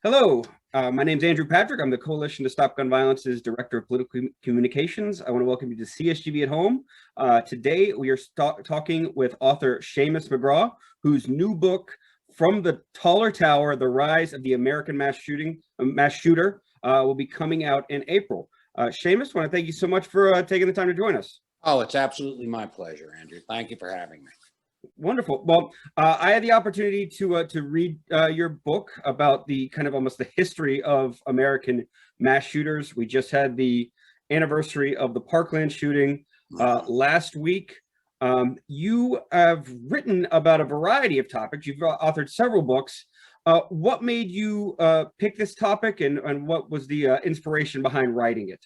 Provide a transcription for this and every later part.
Hello, my name is Andrew Patrick. I'm the Coalition to Stop Gun Violence's Director of Political Communications. I want to welcome you to CSGV at Home. Today, we are talking with author Seamus McGraw, whose new book, From the Taller Tower, The Rise of the American Mass Shooter, will be coming out in April. Seamus, I want to thank you so much for taking the time to join us. Oh, it's absolutely my pleasure, Andrew. Thank you for having me. Wonderful. Well, I had the opportunity to read your book about the kind of almost the history of American mass shooters. We just had the anniversary of the Parkland shooting last week. You have written about a variety of topics. You've authored several books. What made you pick this topic, and what was the inspiration behind writing it?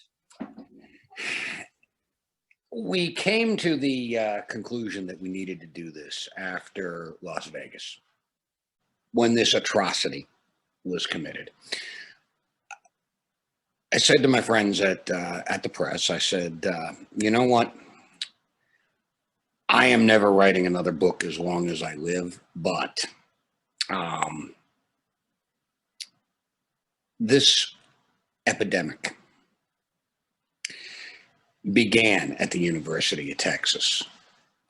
We came to the conclusion that we needed to do this after Las Vegas, when this atrocity was committed. I said to my friends at the press, I said, you know what? I am never writing another book as long as I live, but this epidemic began at the University of Texas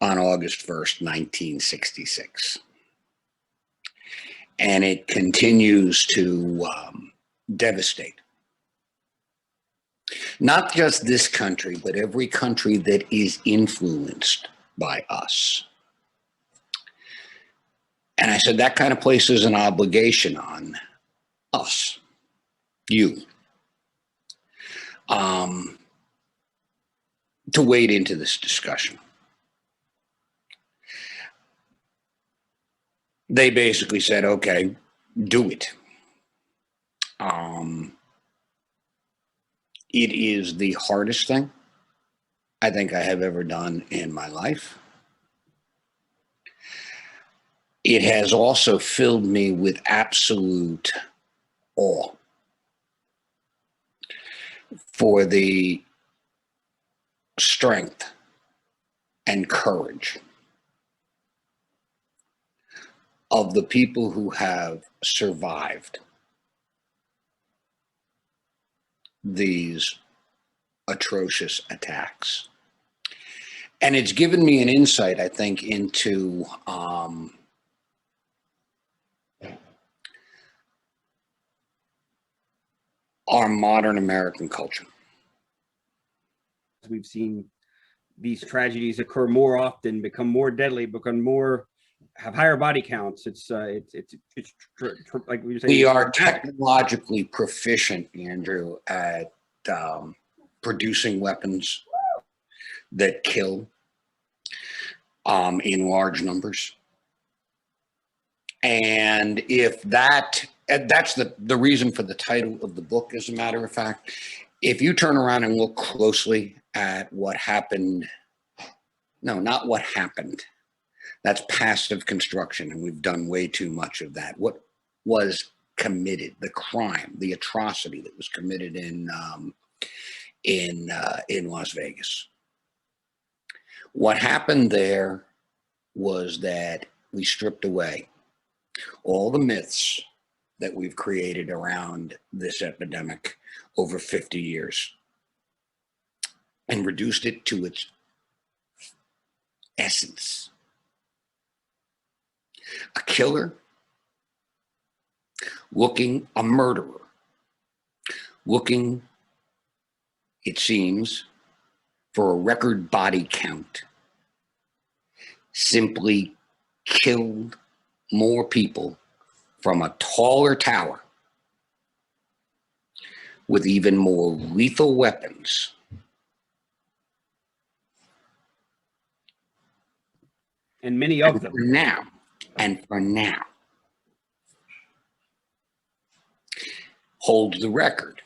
on August 1st, 1966. And it continues to devastate not just this country, but every country that is influenced by us. And I said, that kind of places an obligation on us, you, to wade into this discussion. They basically said, okay, do it. It is the hardest thing I think I have ever done in my life. It has also filled me with absolute awe for the strength and courage of the people who have survived these atrocious attacks. And it's given me an insight, I think, into our modern American culture. We've seen these tragedies occur more often, become more deadly, have higher body counts. It's like we were saying. We are technologically proficient, Andrew, at producing weapons that kill in large numbers. And if that's the reason for the title of the book, as a matter of fact. If you turn around and look closely at what happened, no, not what happened. That's passive construction, and we've done way too much of that. What was committed, the crime, the atrocity that was committed in Las Vegas. What happened there was that we stripped away all the myths that we've created around this epidemic over 50 years and reduced it to its essence. A killer a murderer looking, it seems, for a record body count, simply killed more people from a taller tower with even more lethal weapons. And many of them. For now, holds the record,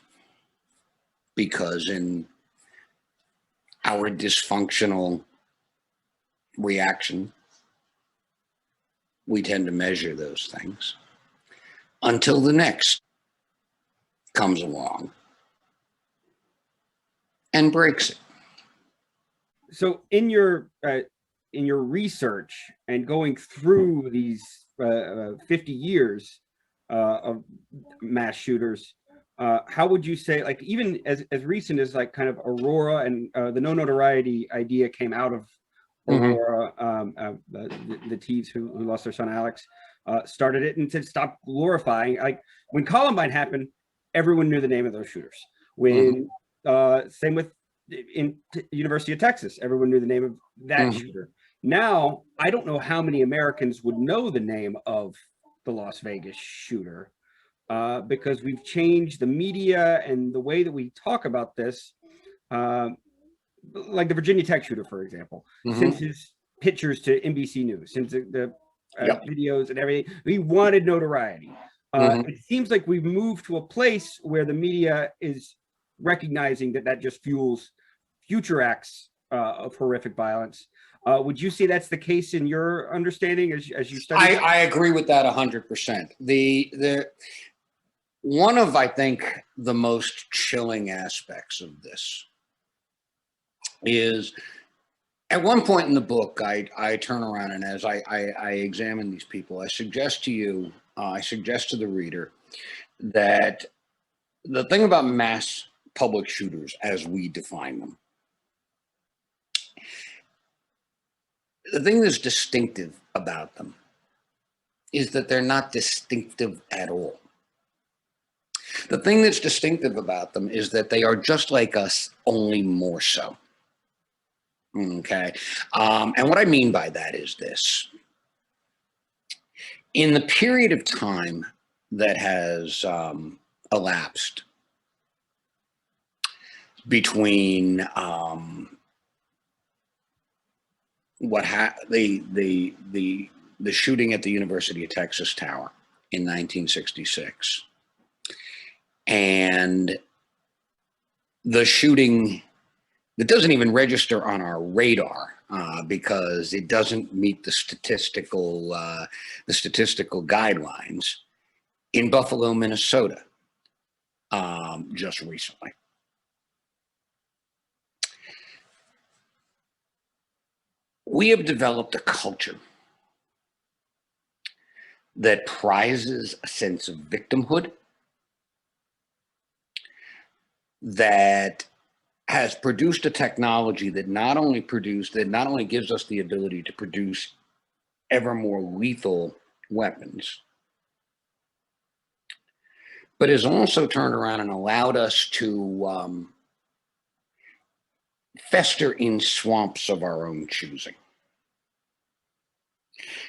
because in our dysfunctional reaction, we tend to measure those things until the next comes along and breaks it. So in your research and going through these 50 years, of mass shooters. How would you say, like, even as recent as like kind of Aurora and the no notoriety idea came out of Aurora, the Teves who lost their son Alex started it and said stop glorifying. Like when Columbine happened, everyone knew the name of those shooters. When same with in University of Texas, everyone knew the name of that shooter. Now I don't know how many Americans would know the name of the Las Vegas shooter. Because we've changed the media and the way that we talk about this, like the Virginia Tech shooter, for example, since his pictures to NBC News, since the videos and everything, we wanted notoriety. It seems like we've moved to a place where the media is recognizing that just fuels future acts of horrific violence. Would you say that's the case in your understanding as you study? I agree with that 100%. The one of, I think, the most chilling aspects of this is at one point in the book, I turn around and as I examine these people, I suggest to you, I suggest to the reader that the thing about mass public shooters as we define them, the thing that's distinctive about them is that they're not distinctive at all. The thing that's distinctive about them is that they are just like us, only more so. Okay. And what I mean by that is this. In the period of time that has elapsed between the shooting at the University of Texas Tower in 1966 and the shooting that doesn't even register on our radar because it doesn't meet the statistical guidelines in Buffalo, Minnesota, just recently. We have developed a culture that prizes a sense of victimhood, that has produced a technology that not only gives us the ability to produce ever more lethal weapons, but has also turned around and allowed us to fester in swamps of our own choosing,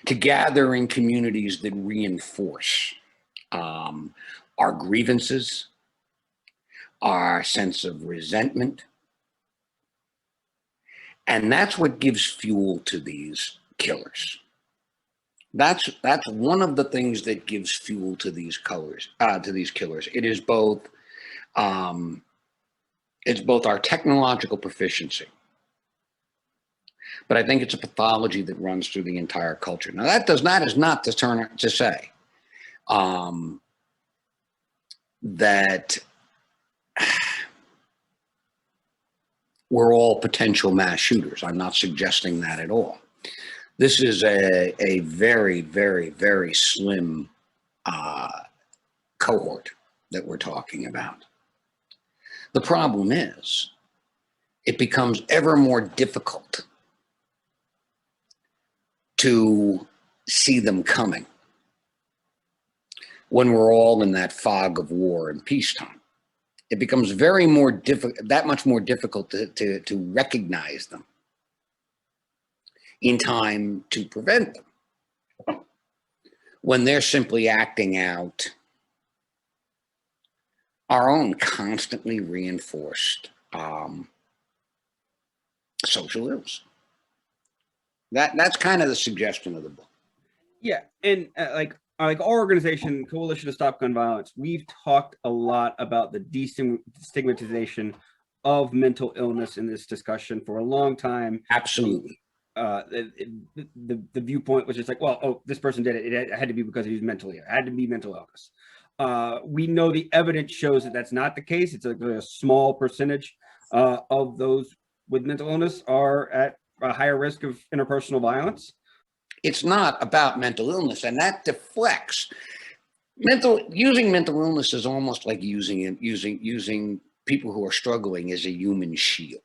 to gather in communities that reinforce our grievances, our sense of resentment. And that's what gives fuel to these killers. That's one of the things that gives fuel to these killers. It is both it's both our technological proficiency, but I think it's a pathology that runs through the entire culture. Now that is not to say that we're all potential mass shooters. I'm not suggesting that at all. This is a very, very, very slim cohort that we're talking about. The problem is it becomes ever more difficult to see them coming when we're all in that fog of war and peacetime. It becomes that much more difficult to recognize them in time to prevent them when they're simply acting out our own constantly reinforced social ills. That's kind of the suggestion of the book. Yeah, and like our organization, Coalition to Stop Gun Violence, we've talked a lot about the destigmatization of mental illness in this discussion for a long time. Absolutely. The viewpoint was just like, well, oh, this person did it. It had to be because he was mentally ill. It had to be mental illness. We know the evidence shows that that's not the case. It's a small percentage of those with mental illness are at a higher risk of interpersonal violence. It's not about mental illness, and that deflects. Using mental illness is almost like using people who are struggling as a human shield,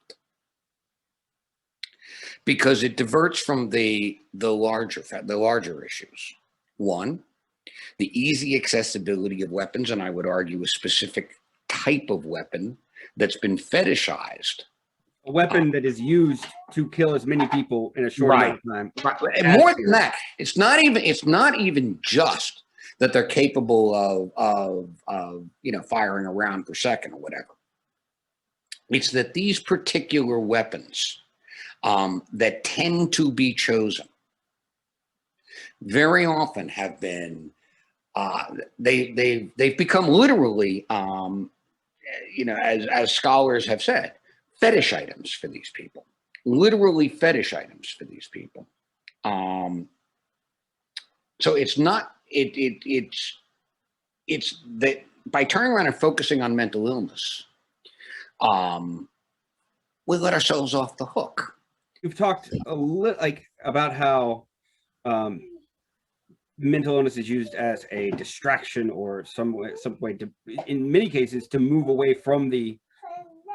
because it diverts from the larger issues. One, the easy accessibility of weapons, and I would argue a specific type of weapon that's been fetishized. A weapon that is used to kill as many people in a short amount of time. Right. And more than that, it's not even just that they're capable of firing a round per second or whatever. It's that these particular weapons that tend to be chosen very often have been they've become literally as scholars have said, fetish items for these people. Literally fetish items for these people. So it's not it's that by turning around and focusing on mental illness, we let ourselves off the hook. You've talked a little about how mental illness is used as a distraction or some way to, in many cases, to move away from the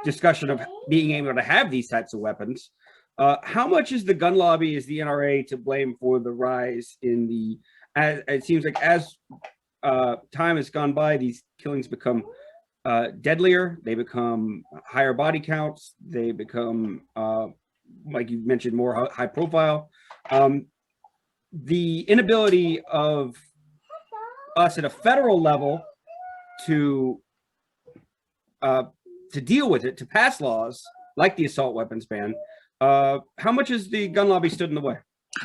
discussion of being able to have these types of weapons. How much is the gun lobby, is the NRA to blame for the rise in the, as it seems like as time has gone by, these killings become deadlier, they become higher body counts, they become, like you mentioned, more high profile. The inability of us at a federal level to deal with it, to pass laws like the assault weapons ban, how much has the gun lobby stood in the way?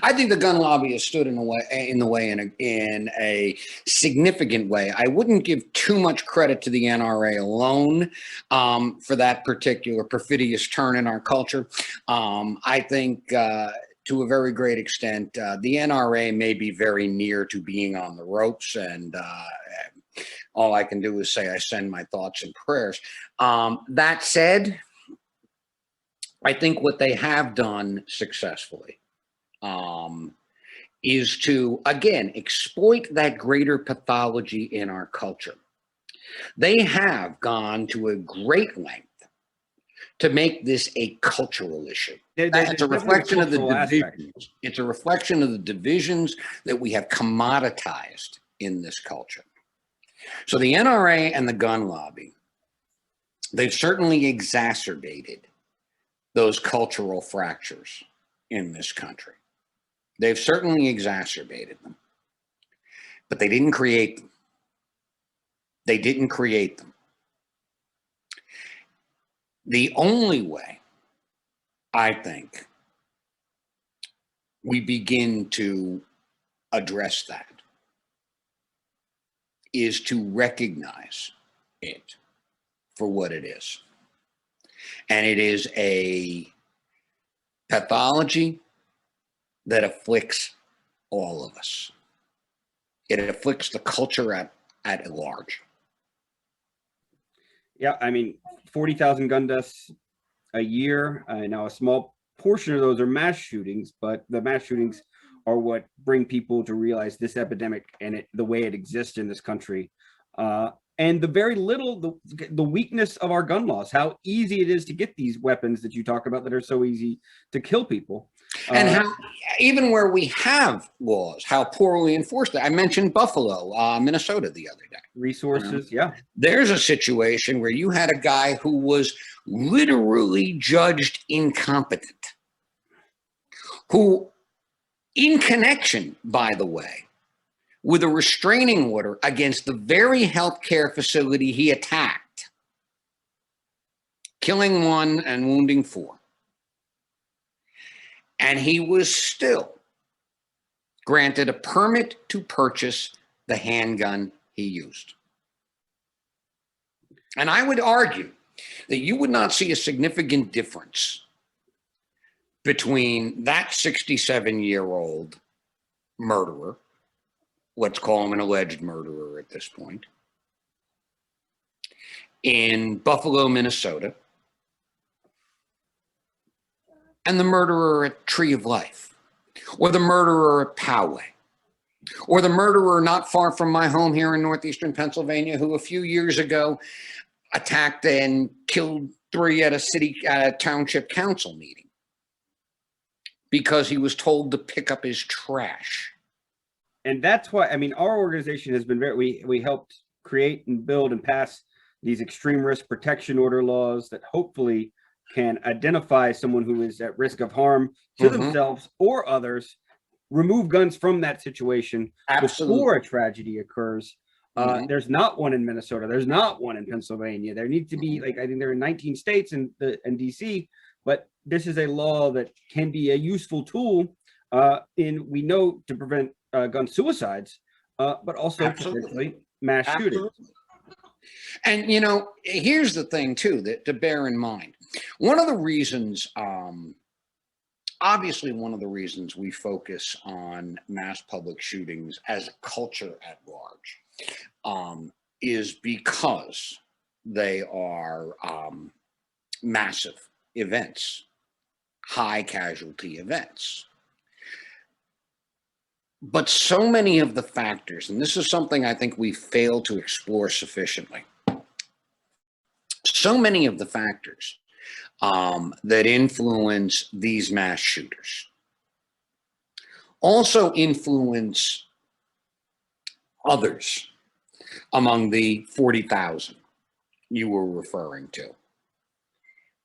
I think the gun lobby has stood in the way in a significant way. I wouldn't give too much credit to the NRA alone for that particular perfidious turn in our culture. I think to a very great extent, the NRA may be very near to being on the ropes, and all I can do is say I send my thoughts and prayers. That said, I think what they have done successfully is to, again, exploit that greater pathology in our culture. They have gone to a great length to make this a cultural issue. It's a reflection of the divisions. It's a reflection of the divisions that we have commoditized in this culture. So the NRA and the gun lobby, they've certainly exacerbated those cultural fractures in this country. They've certainly exacerbated them, but they didn't create them. They didn't create them. The only way, I think, we begin to address that is to recognize it for what it is. And it is a pathology that afflicts all of us. It afflicts the culture at large. Yeah, I mean, 40,000 gun deaths a year. Now, a small portion of those are mass shootings, but the mass shootings are what bring people to realize this epidemic and the way it exists in this country. And the very little, the weakness of our gun laws, how easy it is to get these weapons that you talk about that are so easy to kill people. And how, even where we have laws, how poorly enforced. I mentioned Buffalo, Minnesota the other day. Resources, yeah. There's a situation where you had a guy who was literally judged incompetent, who, in connection, by the way, with a restraining order against the very healthcare facility he attacked, killing 1 and wounding 4. And he was still granted a permit to purchase the handgun he used. And I would argue that you would not see a significant difference between that 67-year-old murderer, let's call him an alleged murderer at this point, in Buffalo, Minnesota, and the murderer at Tree of Life, or the murderer at Poway. Or the murderer not far from my home here in northeastern Pennsylvania, who a few years ago attacked and killed 3 at a township council meeting because he was told to pick up his trash. And that's why, I mean, our organization has been we helped create and build and pass these extreme risk protection order laws that hopefully can identify someone who is at risk of harm to themselves or others, remove guns from that situation before a tragedy occurs. There's not one in Minnesota. There's not one in Pennsylvania. There needs to be, like, I think there are 19 states and DC, but this is a law that can be a useful tool we know to prevent gun suicides, but also potentially mass shootings. And, you know, here's the thing, too, that to bear in mind. One of the reasons, obviously, one of the reasons we focus on mass public shootings as a culture at large is because they are massive events, high casualty events. But so many of the factors, and this is something I think we fail to explore sufficiently, so many of the factors that influence these mass shooters also influence others among the 40,000 you were referring to.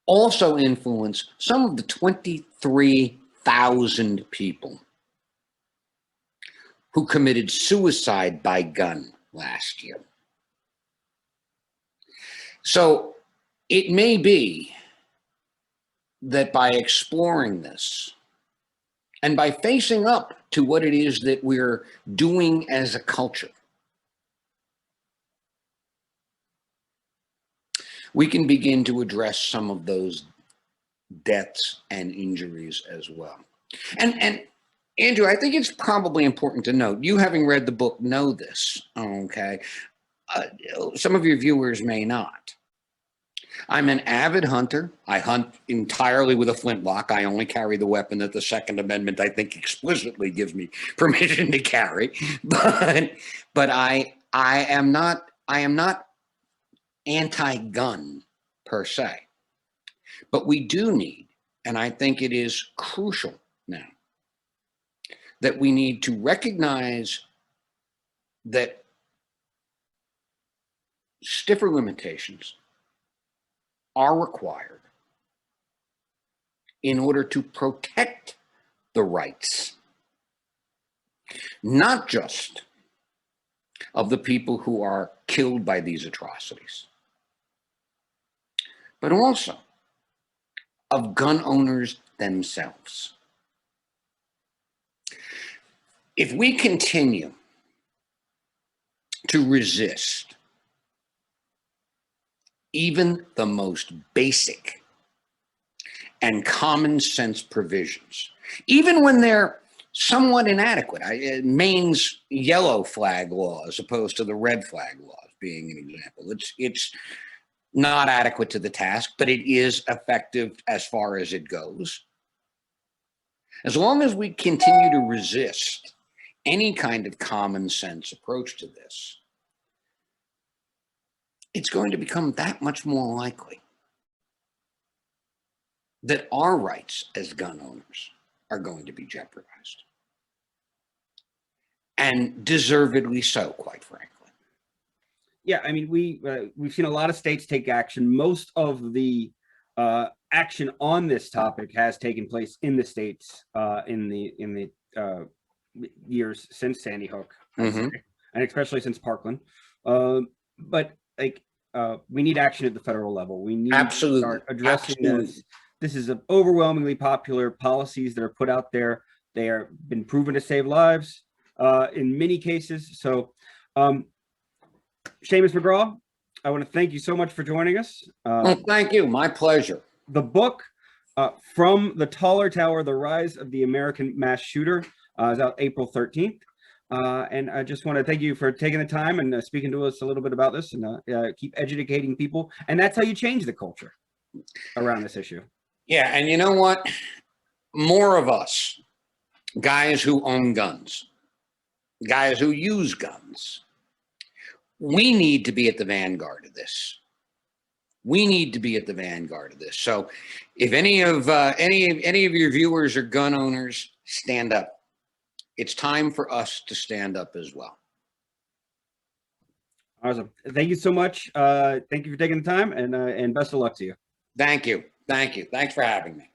Also influence some of the 23,000 people who committed suicide by gun last year. So it may be that by exploring this and by facing up to what it is that we're doing as a culture, we can begin to address some of those deaths and injuries as well. And Andrew, I think it's probably important to note, you having read the book know this, okay? Some of your viewers may not. I'm an avid hunter. I hunt entirely with a flintlock. I only carry the weapon that the Second Amendment, I think, explicitly gives me permission to carry. But I am not anti-gun per se. But we do need, and I think it is crucial now, that we need to recognize that stiffer limitations are required in order to protect the rights, not just of the people who are killed by these atrocities, but also of gun owners themselves. If we continue to resist even the most basic and common sense provisions, even when they're somewhat inadequate, Maine's yellow flag law as opposed to the red flag laws being an example, it's not adequate to the task, but it is effective as far as it goes. As long as we continue to resist any kind of common sense approach to this, it's going to become that much more likely that our rights as gun owners are going to be jeopardized. And deservedly so, quite frankly. Yeah, I mean, we've seen a lot of states take action. Most of the action on this topic has taken place in the states in the years since Sandy Hook, and especially since Parkland. But like, we need action at the federal level. We need to start addressing this. This is overwhelmingly popular policies that are put out there. They are been proven to save lives in many cases. So, Seamus McGraw, I want to thank you so much for joining us. Well, thank you. My pleasure. The book, From the Taller Tower, The Rise of the American Mass Shooter, is out April 13th. And I just want to thank you for taking the time and speaking to us a little bit about this, and keep educating people. And that's how you change the culture around this issue. Yeah, and you know what? More of us, guys who own guns, guys who use guns. We need to be at the vanguard of this. We need to be at the vanguard of this. So if any of your viewers are gun owners, stand up. It's time for us to stand up as well. Awesome. Thank you so much. Thank you for taking the time, and best of luck to you. Thank you. Thank you. Thanks for having me.